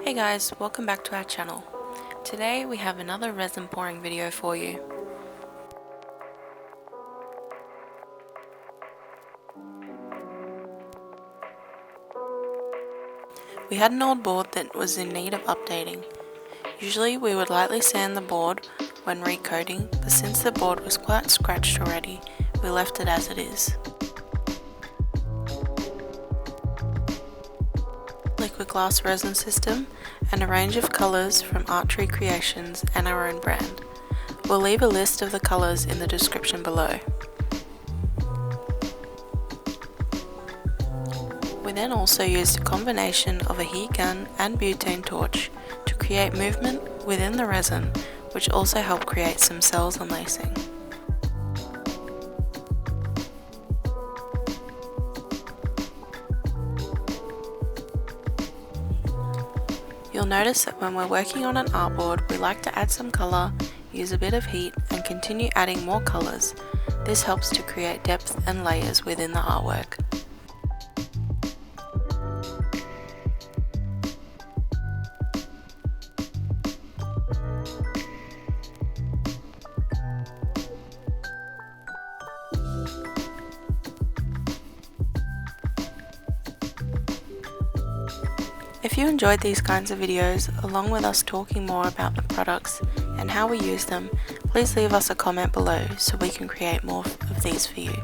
Hey guys, welcome back to our channel. Today we have another resin pouring video for you. We had an old board that was in need of updating. Usually we would lightly sand the board when recoating, but since the board was quite scratched already, we left it as it is. Liquid glass resin system and a range of colours from Archery Creations and our own brand. We'll leave a list of the colours in the description below. We then also used a combination of a heat gun and butane torch to create movement within the resin, which also helped create some cells and lacing. You'll notice that when we're working on an artboard, we like to add some colour, use a bit of heat, and continue adding more colours. This helps to create depth and layers within the artwork. If you enjoyed these kinds of videos, along with us talking more about the products and how we use them, please leave us a comment below so we can create more of these for you.